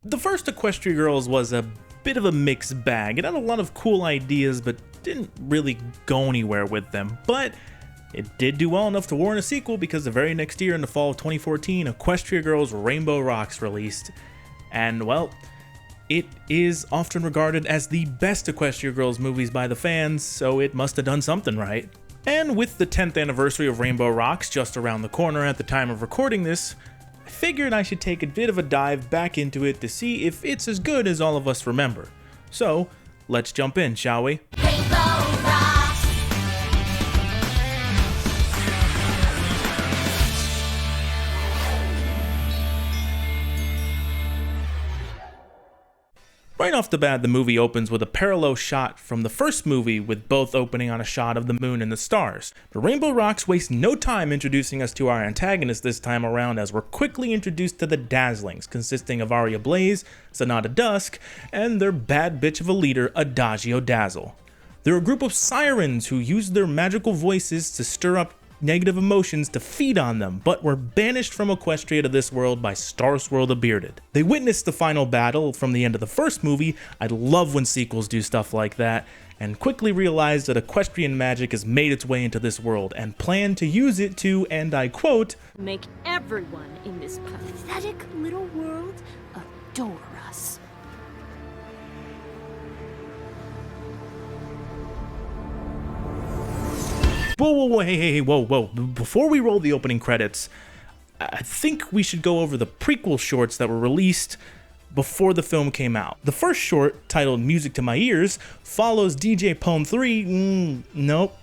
The first Equestria Girls was a bit of a mixed bag. It had a lot of cool ideas, but didn't really go anywhere with them. But it did do well enough to warrant a sequel, because the very next year, in the fall of 2014, Equestria Girls Rainbow Rocks released. And, well, it is often regarded as the best Equestria Girls movies by the fans, so it must have done something right. And with the 10th anniversary of Rainbow Rocks just around the corner at the time of recording this, I figured I should take a bit of a dive back into it to see if it's as good as all of us remember. So, let's jump in, shall we? Rainbow Rocks. Right off the bat, the movie opens with a parallel shot from the first movie, with both opening on a shot of the moon and the stars. But Rainbow Rocks wastes no time introducing us to our antagonist this time around, as we're quickly introduced to the Dazzlings, consisting of Aria Blaze, Sonata Dusk, and their bad bitch of a leader, Adagio Dazzle. They're a group of sirens who use their magical voices to stir up negative emotions to feed on them, but were banished from Equestria to this world by Starswirl the Bearded. They witnessed the final battle from the end of the first movie. I love when sequels do stuff like that, and quickly realized that equestrian magic has made its way into this world, and plan to use it to, and I quote, make everyone in this pathetic little world adore us. Whoa, hey, whoa. Before we roll the opening credits, I think we should go over the prequel shorts that were released before the film came out. The first short, titled Music to My Ears, follows DJ Poem 3, nope,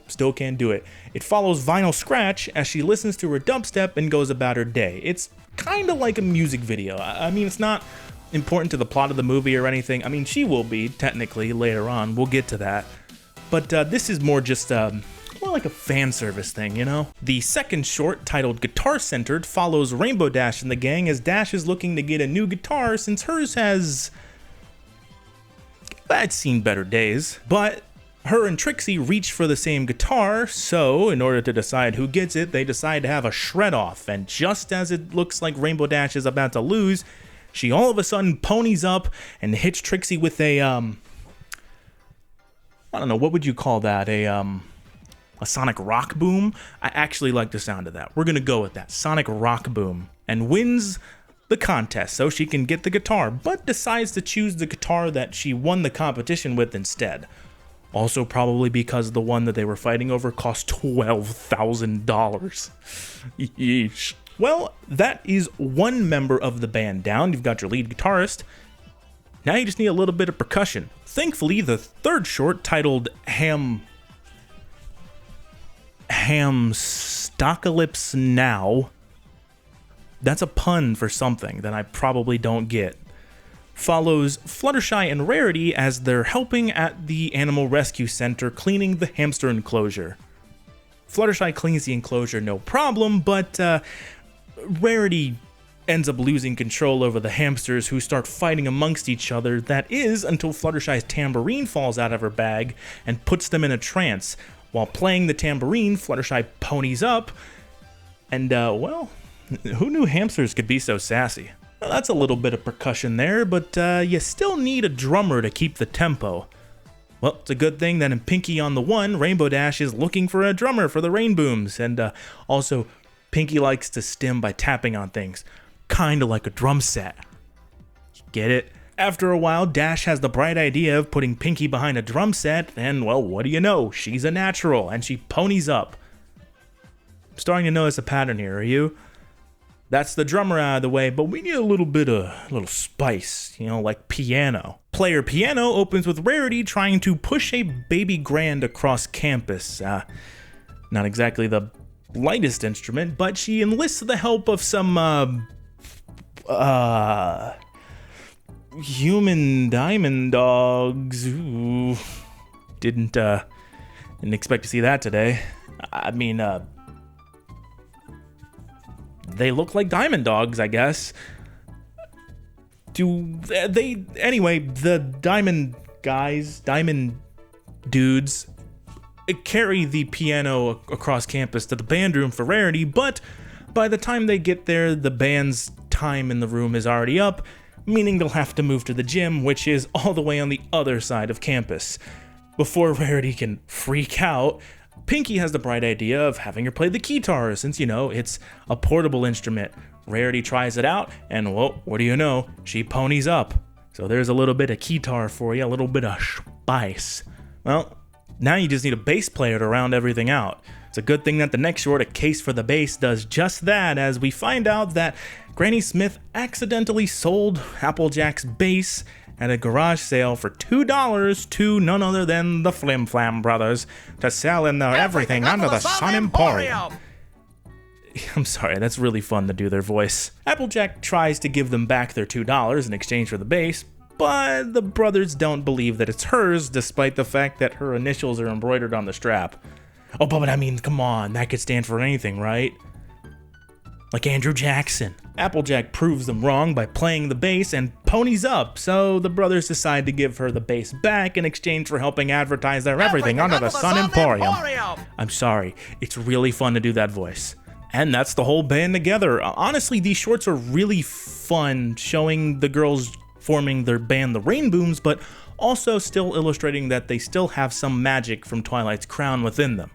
still can't do it. It follows Vinyl Scratch as she listens to her dubstep and goes about her day. It's kind of like a music video. I mean, it's not important to the plot of the movie or anything. I mean, she will be, technically, later on. We'll get to that. But this is more just more like a fan service thing, you know? The second short, titled Guitar Centered, follows Rainbow Dash and the gang as Dash is looking to get a new guitar since hers has... I'd seen better days. But her and Trixie reach for the same guitar, so in order to decide who gets it, they decide to have a shred off, and just as it looks like Rainbow Dash is about to lose, she all of a sudden ponies up and hits Trixie with a, I don't know, what would you call that? A sonic rock boom? I actually like the sound of that. We're gonna go with that, sonic rock boom, and wins the contest so she can get the guitar, but decides to choose the guitar that she won the competition with instead. Also probably because the one that they were fighting over cost $12,000. Yeesh. Well, that is one member of the band down. You've got your lead guitarist. Now you just need a little bit of percussion. Thankfully, the third short, titled Hamstocalypse Now, that's a pun for something that I probably don't get, follows Fluttershy and Rarity as they're helping at the Animal Rescue Center cleaning the hamster enclosure. Fluttershy cleans the enclosure no problem, but Rarity ends up losing control over the hamsters, who start fighting amongst each other. That is, until Fluttershy's tambourine falls out of her bag and puts them in a trance. While playing the tambourine, Fluttershy ponies up, and well, who knew hamsters could be so sassy? Well, that's a little bit of percussion there, but you still need a drummer to keep the tempo. Well, it's a good thing that in Pinky on the One, Rainbow Dash is looking for a drummer for the Rain Booms, and also, Pinky likes to stim by tapping on things, kinda like a drum set. Get it? After a while, Dash has the bright idea of putting Pinky behind a drum set, and well, what do you know? She's a natural, and she ponies up. I'm starting to notice a pattern here, are you? That's the drummer out of the way, but we need a little spice, you know, like piano. Player Piano opens with Rarity trying to push a baby grand across campus. Not exactly the lightest instrument, but she enlists the help of some, human diamond dogs. Ooh, didn't expect to see that today. I mean, they look like diamond dogs, I guess. Anyway, the diamond dudes carry the piano across campus to the band room for Rarity, but by the time they get there, the band's time in the room is already up. meaning they'll have to move to the gym, which is all the way on the other side of campus. Before Rarity can freak out, Pinky has the bright idea of having her play the guitar, since, you know, it's a portable instrument. Rarity tries it out, and well, what do you know? She ponies up. So there's a little bit of guitar for you, a little bit of spice. Well, now you just need a bass player to round everything out. It's a good thing that the next short, A Case for the Bass, does just that, as we find out that Granny Smith accidentally sold Applejack's bass at a garage sale for $2 to none other than the Flim Flam Brothers to sell in their Everything Under the Sun Emporium. I'm sorry, that's really fun to do their voice. Applejack tries to give them back their $2 in exchange for the bass, but the brothers don't believe that it's hers, despite the fact that her initials are embroidered on the strap. Oh, but I mean, come on, that could stand for anything, right? Like Andrew Jackson. Applejack proves them wrong by playing the bass and ponies up, so the brothers decide to give her the bass back in exchange for helping advertise their Everything Under the Sun Emporium. I'm sorry, it's really fun to do that voice. And that's the whole band together. Honestly, these shorts are really fun, showing the girls forming their band, the Rainbooms, but also still illustrating that they still have some magic from Twilight's crown within them.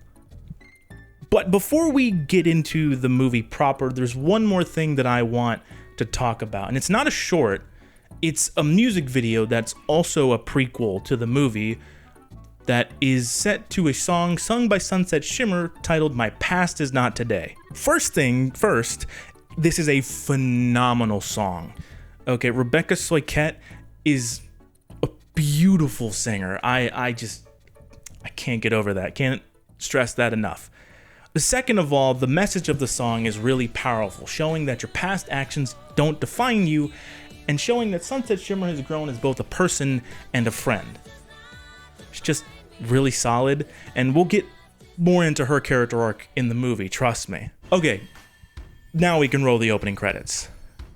But before we get into the movie proper, there's one more thing that I want to talk about. And it's not a short, it's a music video that's also a prequel to the movie that is set to a song sung by Sunset Shimmer titled My Past Is Not Today. First thing first, this is a phenomenal song. Okay, Rebecca Soiquette is a beautiful singer. I can't get over that. Can't stress that enough. Second of all, the message of the song is really powerful, showing that your past actions don't define you, and showing that Sunset Shimmer has grown as both a person and a friend. It's just really solid, and we'll get more into her character arc in the movie, trust me. Okay, now we can roll the opening credits.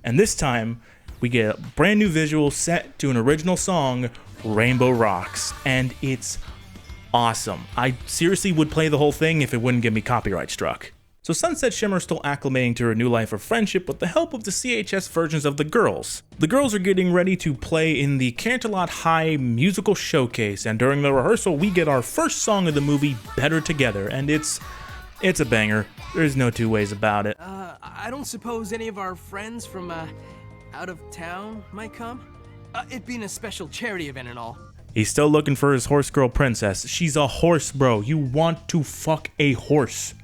And this time, we get a brand new visual set to an original song, Rainbow Rocks, and it's awesome. I seriously would play the whole thing if it wouldn't get me copyright struck. So Sunset Shimmer is still acclimating to her new life of friendship with the help of the CHS versions of the girls. The girls are getting ready to play in the Canterlot High musical showcase, and during the rehearsal we get our first song of the movie, Better Together, and it's a banger. There's no two ways about it. I don't suppose any of our friends from out of town might come? It being a special charity event and all. He's still looking for his horse girl princess. She's a horse, bro. You want to fuck a horse.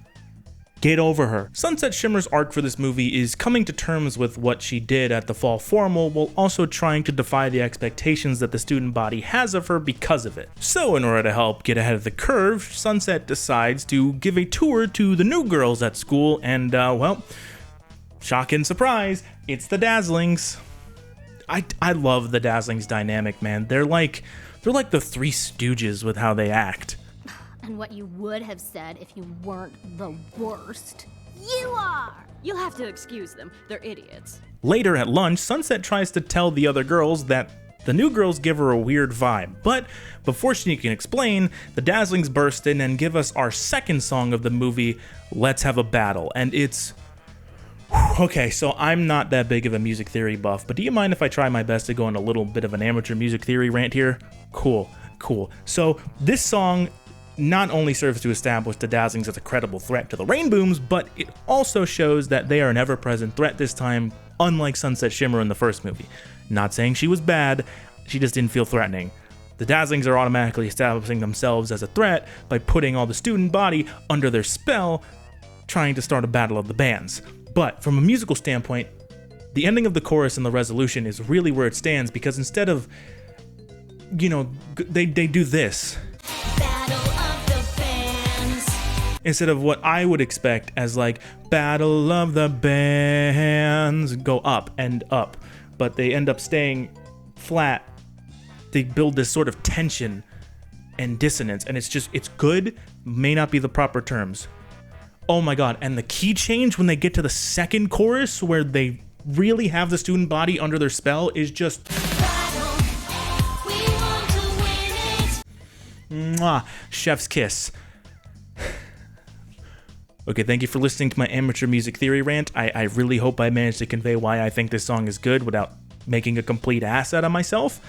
Get over her. Sunset Shimmer's arc for this movie is coming to terms with what she did at the fall formal, while also trying to defy the expectations that the student body has of her because of it. So in order to help get ahead of the curve, Sunset decides to give a tour to the new girls at school, and well, shock and surprise, it's the Dazzlings. I love the Dazzlings dynamic, man. They're like the Three Stooges with how they act. And what you would have said if you weren't the worst. You are! You'll have to excuse them. They're idiots. Later at lunch, Sunset tries to tell the other girls that the new girls give her a weird vibe, but before she can explain, the Dazzlings burst in and give us our second song of the movie, Let's Have a Battle, and it's... Okay, so I'm not that big of a music theory buff, but do you mind if I try my best to go on a little bit of an amateur music theory rant here? Cool. So this song not only serves to establish the Dazzlings as a credible threat to the Rainbooms, but it also shows that they are an ever-present threat this time, unlike Sunset Shimmer in the first movie. Not saying she was bad, she just didn't feel threatening. The Dazzlings are automatically establishing themselves as a threat by putting all the student body under their spell, trying to start a battle of the bands. But from a musical standpoint, the ending of the chorus and the resolution is really where it stands, because instead of, they do this. Battle of the Bands. Instead of what I would expect as like, Battle of the Bands, go up and up. But they end up staying flat. They build this sort of tension and dissonance, and it's good, may not be the proper terms. Oh my god, and the key change when they get to the second chorus where they really have the student body under their spell is just... Mwah, chef's kiss. Okay, thank you for listening to my amateur music theory rant. I really hope I managed to convey why I think this song is good without making a complete ass out of myself.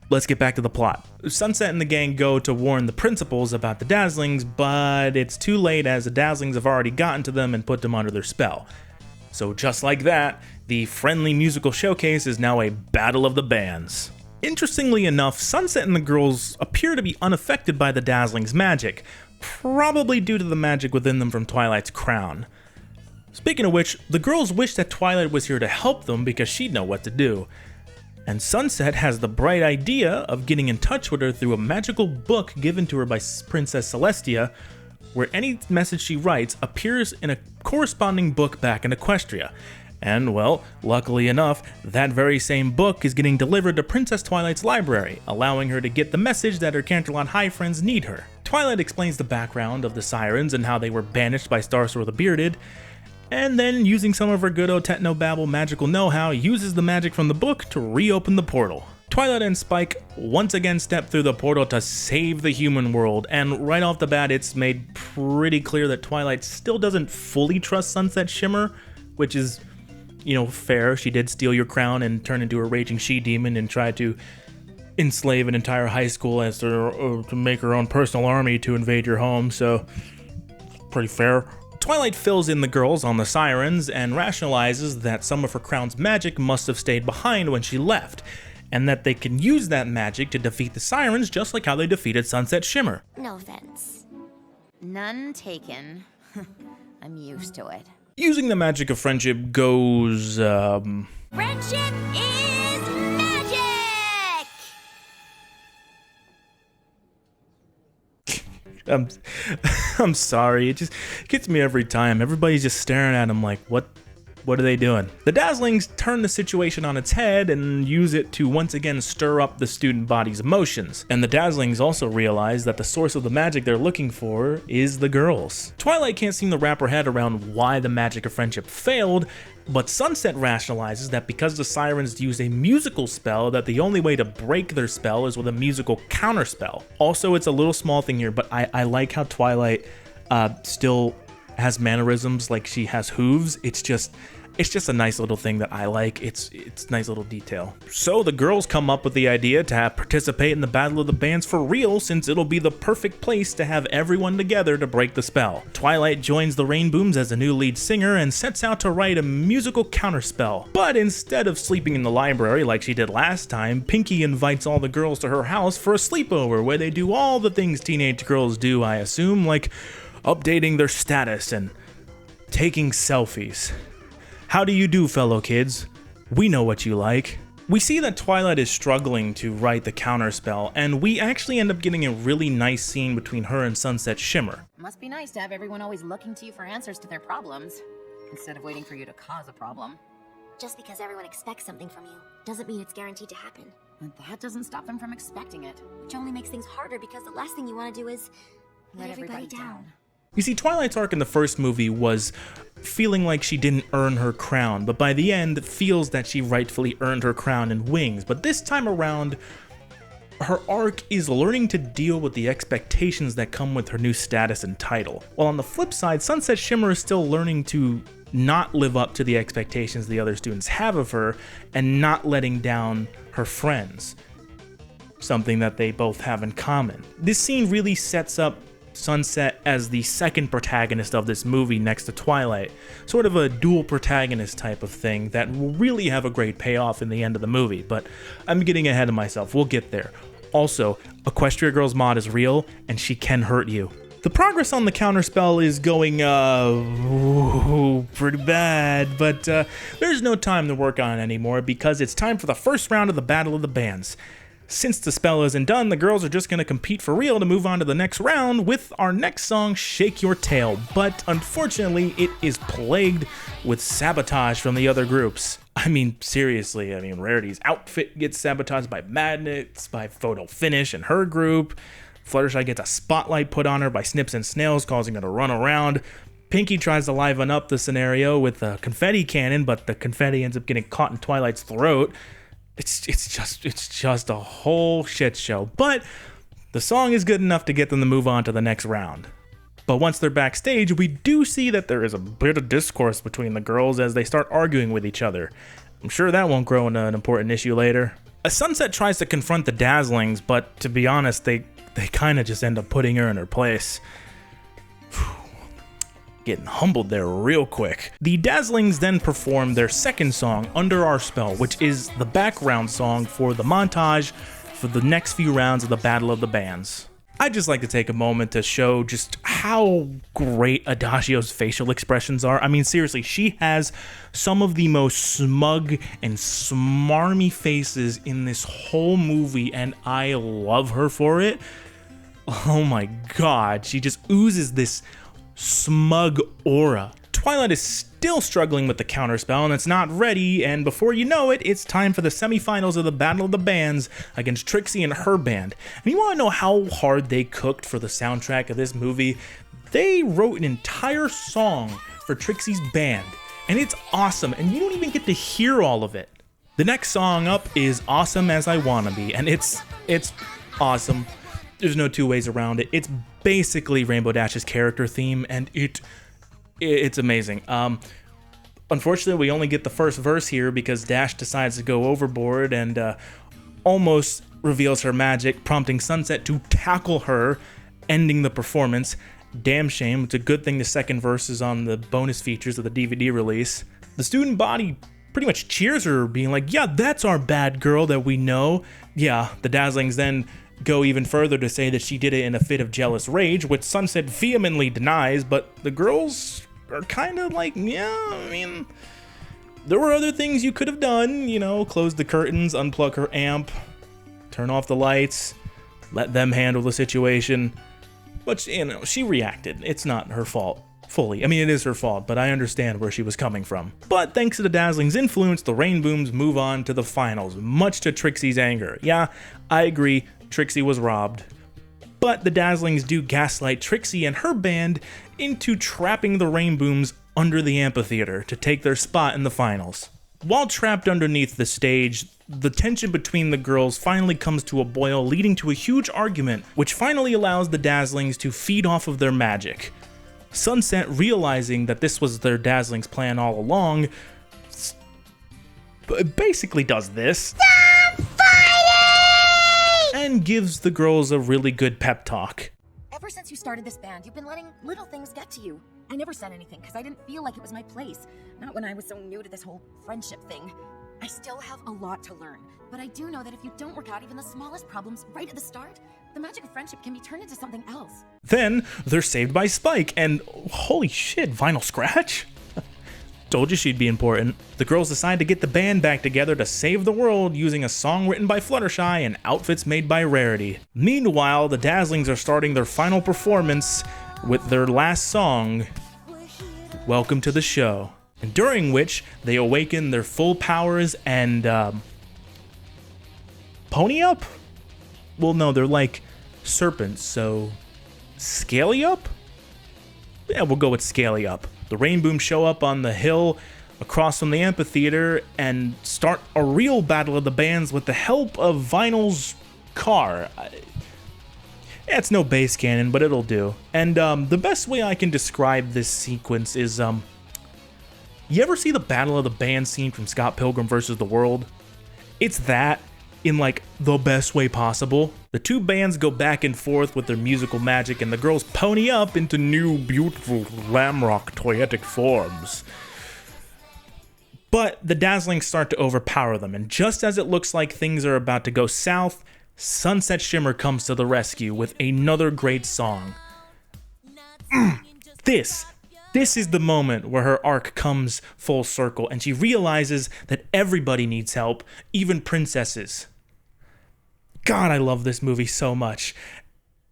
Let's get back to the plot. Sunset and the gang go to warn the principals about the Dazzlings, but it's too late as the Dazzlings have already gotten to them and put them under their spell. So just like that, the friendly musical showcase is now a battle of the bands. Interestingly enough, Sunset and the girls appear to be unaffected by the Dazzlings' magic, probably due to the magic within them from Twilight's crown. Speaking of which, the girls wish that Twilight was here to help them because she'd know what to do. And Sunset has the bright idea of getting in touch with her through a magical book given to her by Princess Celestia, where any message she writes appears in a corresponding book back in Equestria. And well, luckily enough, that very same book is getting delivered to Princess Twilight's library, allowing her to get the message that her Canterlot High friends need her. Twilight explains the background of the Sirens and how they were banished by Starsore the Bearded, and then, using some of her good old technobabble magical know-how, uses the magic from the book to reopen the portal. Twilight and Spike once again step through the portal to save the human world, and right off the bat it's made pretty clear that Twilight still doesn't fully trust Sunset Shimmer, which is, fair. She did steal your crown and turn into a raging she-demon and try to enslave an entire high school as to make her own personal army to invade your home, so pretty fair. Twilight fills in the girls on the Sirens and rationalizes that some of her crown's magic must have stayed behind when she left, and that they can use that magic to defeat the Sirens just like how they defeated Sunset Shimmer. No offense. None taken. I'm used to it. Using the magic of friendship goes, Friendship is magic! I'm sorry, it just gets me every time. Everybody's just staring at him like, what are they doing? The Dazzlings turn the situation on its head and use it to once again stir up the student body's emotions. And the Dazzlings also realize that the source of the magic they're looking for is the girls. Twilight can't seem to wrap her head around why the magic of friendship failed, but Sunset rationalizes that because the Sirens use a musical spell, that the only way to break their spell is with a musical counterspell. Also, it's a little small thing here, but I like how Twilight still has mannerisms like she has hooves. It's just a nice little thing that I like. It's nice little detail. So the girls come up with the idea to participate in the Battle of the Bands for real, since it'll be the perfect place to have everyone together to break the spell. Twilight joins the Rainbooms as a new lead singer and sets out to write a musical counterspell. But instead of sleeping in the library like she did last time, Pinkie invites all the girls to her house for a sleepover where they do all the things teenage girls do, I assume, like updating their status and taking selfies. How do you do, fellow kids? We know what you like. We see that Twilight is struggling to write the counterspell, and we actually end up getting a really nice scene between her and Sunset Shimmer. Must be nice to have everyone always looking to you for answers to their problems, instead of waiting for you to cause a problem. Just because everyone expects something from you doesn't mean it's guaranteed to happen. And that doesn't stop them from expecting it. Which only makes things harder because the last thing you want to do is let everybody down. You see, Twilight's arc in the first movie was feeling like she didn't earn her crown, but by the end feels that she rightfully earned her crown and wings. But this time around, her arc is learning to deal with the expectations that come with her new status and title. While on the flip side, Sunset Shimmer is still learning to not live up to the expectations the other students have of her and not letting down her friends, something that they both have in common. This scene really sets up Sunset as the second protagonist of this movie next to Twilight, sort of a dual protagonist type of thing that will really have a great payoff in the end of the movie, but I'm getting ahead of myself. We'll get there. Also, Equestria Girls mod is real, and she can hurt you. The progress on the counterspell is going, pretty bad, but there's no time to work on it anymore because it's time for the first round of the Battle of the Bands. Since the spell isn't done, the girls are just going to compete for real to move on to the next round with our next song, Shake Your Tail. But unfortunately, it is plagued with sabotage from the other groups. I mean, seriously, Rarity's outfit gets sabotaged by Magnets, by Photo Finish and her group. Fluttershy gets a spotlight put on her by Snips and Snails, causing her to run around. Pinkie tries to liven up the scenario with a confetti cannon, but the confetti ends up getting caught in Twilight's throat. It's just a whole shit show, but the song is good enough to get them to move on to the next round. But once they're backstage, we do see that there is a bit of discourse between the girls as they start arguing with each other. I'm sure that won't grow into an important issue later. Sunset tries to confront the Dazzlings, but to be honest, they kind of just end up putting her in her place. Getting humbled there real quick. The Dazzlings then perform their second song, Under Our Spell, which is the background song for the montage for the next few rounds of the Battle of the Bands. I'd just like to take a moment to show just how great Adagio's facial expressions are. I mean, seriously, she has some of the most smug and smarmy faces in this whole movie, and I love her for it. Oh my god, she just oozes this smug aura. Twilight is still struggling with the counterspell and it's not ready, and before you know it, it's time for the semifinals of the Battle of the Bands against Trixie and her band. And you want to know how hard they cooked for the soundtrack of this movie? They wrote an entire song for Trixie's band, and it's awesome, and you don't even get to hear all of it. The next song up is Awesome As I Wanna Be, and it's awesome. There's no two ways around it. It's basically Rainbow Dash's character theme, and it's amazing. Unfortunately, we only get the first verse here because Dash decides to go overboard and almost reveals her magic, prompting Sunset to tackle her, ending the performance. Damn shame. It's a good thing the second verse is on the bonus features of the DVD release. The student body pretty much cheers her, being like, yeah, that's our bad girl that we know. Yeah, the Dazzlings then go even further to say that she did it in a fit of jealous rage, which Sunset vehemently denies, but the girls are kind of like, yeah, I mean, there were other things you could have done, you know, close the curtains, unplug her amp, turn off the lights, let them handle the situation. But, you know, she reacted. It's not her fault fully. I mean, it is her fault, but I understand where she was coming from. But thanks to the Dazzlings' influence, the Rainbooms move on to the finals, much to Trixie's anger. Yeah, I agree, Trixie was robbed. But the Dazzlings do gaslight Trixie and her band into trapping the Rainbooms under the amphitheater to take their spot in the finals. While trapped underneath the stage, the tension between the girls finally comes to a boil, leading to a huge argument, which finally allows the Dazzlings to feed off of their magic. Sunset, realizing that this was their Dazzlings' plan all along, basically does this. Stop fighting! And gives the girls a really good pep talk. Ever since you started this band, you've been letting little things get to you. I never said anything because I didn't feel like it was my place. Not when I was so new to this whole friendship thing. I still have a lot to learn, but I do know that if you don't work out even the smallest problems right at the start, the magic of friendship can be turned into something else. Then they're saved by Spike, and holy shit, Vinyl Scratch? Told you she'd be important. The girls decide to get the band back together to save the world using a song written by Fluttershy and outfits made by Rarity. Meanwhile, the Dazzlings are starting their final performance with their last song, Welcome to the Show, and during which they awaken their full powers and pony up? Well, no, they're like serpents, so scaly up? Yeah, we'll go with scaly up. The Rainbooms show up on the hill across from the amphitheater and start a real battle of the bands with the help of Vinyl's car. Yeah, it's no bass cannon, but it'll do. And the best way I can describe this sequence is, you ever see the Battle of the Band scene from Scott Pilgrim vs. the World? It's that in like the best way possible. The two bands go back and forth with their musical magic, and the girls pony up into new, beautiful glamrock toyetic forms. But the Dazzlings start to overpower them, and just as it looks like things are about to go south, Sunset Shimmer comes to the rescue with another great song. This is the moment where her arc comes full circle, and she realizes that everybody needs help, even princesses. God, I love this movie so much.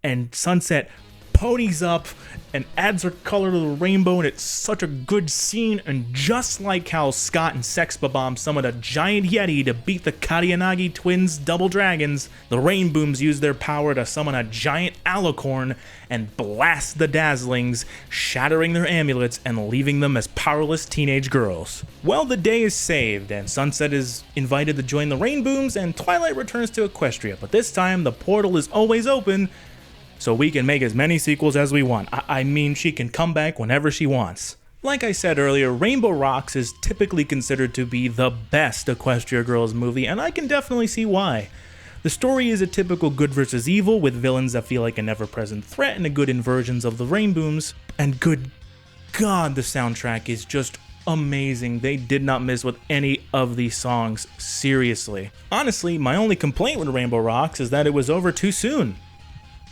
And Sunset ponies up and adds her color to the rainbow, and it's such a good scene. And just like how Scott and Sexbabomb summoned a giant yeti to beat the Karianagi twins' double dragons, the Rainbooms use their power to summon a giant alicorn and blast the Dazzlings, shattering their amulets and leaving them as powerless teenage girls. Well, the day is saved, and Sunset is invited to join the Rainbooms, and Twilight returns to Equestria, but this time the portal is always open, so we can make as many sequels as we want. I mean, she can come back whenever she wants. Like I said earlier, Rainbow Rocks is typically considered to be the best Equestria Girls movie, and I can definitely see why. The story is a typical good versus evil, with villains that feel like an ever-present threat and the good inversions of the Rainbooms, and good God, the soundtrack is just amazing. They did not miss with any of these songs, seriously. Honestly, my only complaint with Rainbow Rocks is that it was over too soon.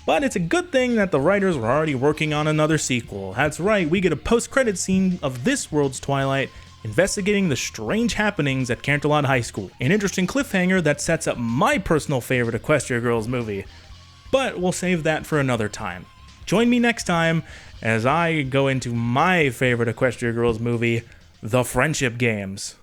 But it's a good thing that the writers were already working on another sequel. That's right, we get a post-credit scene of this world's Twilight investigating the strange happenings at Canterlot High School. An interesting cliffhanger that sets up my personal favorite Equestria Girls movie. But we'll save that for another time. Join me next time as I go into my favorite Equestria Girls movie, The Friendship Games.